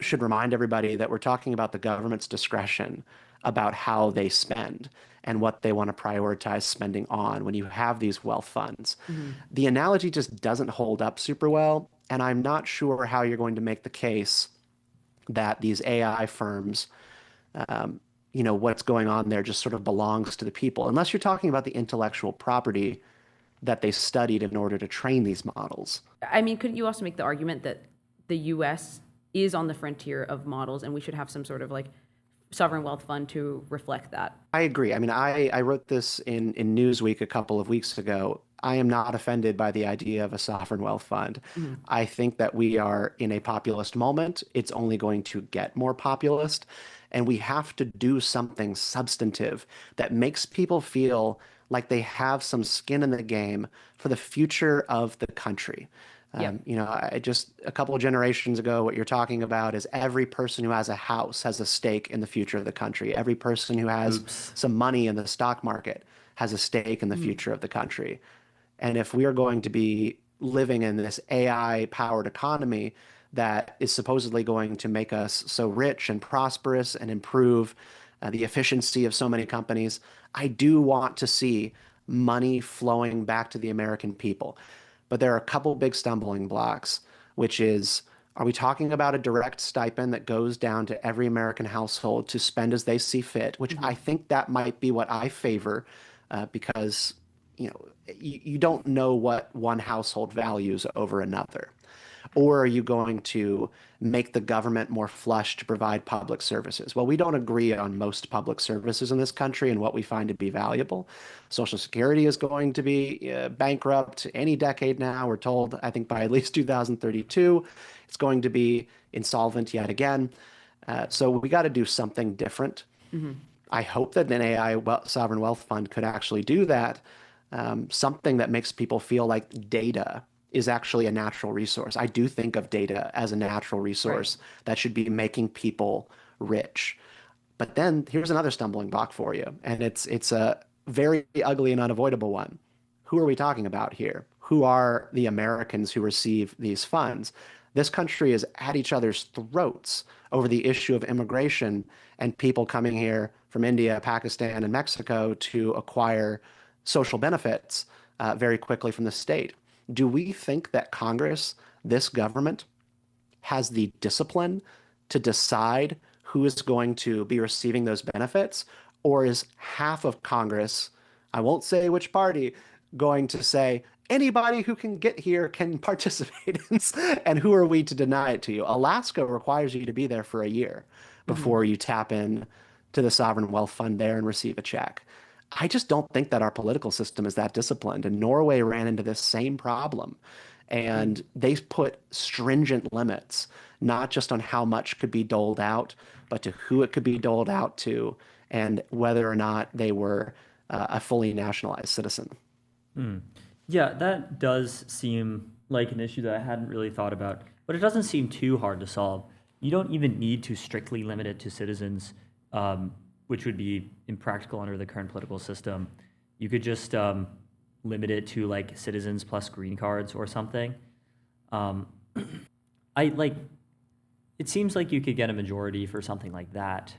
should remind everybody that we're talking about the government's discretion about how they spend and what they want to prioritize spending on when you have these wealth funds. Hmm. The analogy just doesn't hold up super well, and I'm not sure how you're going to make the case that these AI firms, what's going on there just sort of belongs to the people, unless you're talking about the intellectual property that they studied in order to train these models. I mean, couldn't you also make the argument that the US is on the frontier of models and we should have some sort of like sovereign wealth fund to reflect that? I agree. I mean, I wrote this in Newsweek a couple of weeks ago. I am not offended by the idea of a sovereign wealth fund. Hmm. I think that we are in a populist moment. It's only going to get more populist, and we have to do something substantive that makes people feel like they have some skin in the game for the future of the country. Yep. I just a couple of generations ago, what you're talking about is every person who has a house has a stake in the future of the country. Every person who has Oops. some money in the stock market has a stake in the Mhm. future of the country. And if we are going to be living in this AI powered economy that is supposedly going to make us so rich and prosperous and improve the efficiency of so many companies, I do want to see money flowing back to the American people. But there are a couple big stumbling blocks, which is, are we talking about a direct stipend that goes down to every American household to spend as they see fit, which I Mhm. think that might be what I favor, because you don't know what one household values over another. Or are you going to make the government more flush to provide public services? Well, we don't agree on most public services in this country and what we find to be valuable. Social Security is going to be bankrupt any decade now. We're told, I think by at least 2032, it's going to be insolvent yet again. So we got to do something different. Mhm. I hope that an AI sovereign wealth fund could actually do that. Something that makes people feel like data is actually a natural resource. I do think of data as a natural Right. resource that should be making people rich. But then here's another stumbling block for you, and it's a very ugly and unavoidable one. Who are we talking about here? Who are the Americans who receive these funds? This country is at each other's throats over the issue of immigration and people coming here from India, Pakistan, and Mexico to acquire social benefits very quickly from the state. Do we think that Congress, this government, has the discipline to decide who is going to be receiving those benefits? Or is half of Congress, I won't say which party, going to say anybody who can get here can participate and who are we to deny it to you? Alaska requires you to be there for a year Mhm. before you tap in to the sovereign wealth fund there and receive a check. I just don't think that our political system is that disciplined. And Norway ran into this same problem. And Mm. they put stringent limits, not just on how much could be doled out, but to who it could be doled out to and whether or not they were a fully nationalized citizen. Hmm. Yeah, that does seem like an issue that I hadn't really thought about, but it doesn't seem too hard to solve. You don't even need to strictly limit it to citizens, which would be impractical under the current political system. You could just limit it to like citizens plus green cards or something. Um, I like. It seems like you could get a majority for something like that.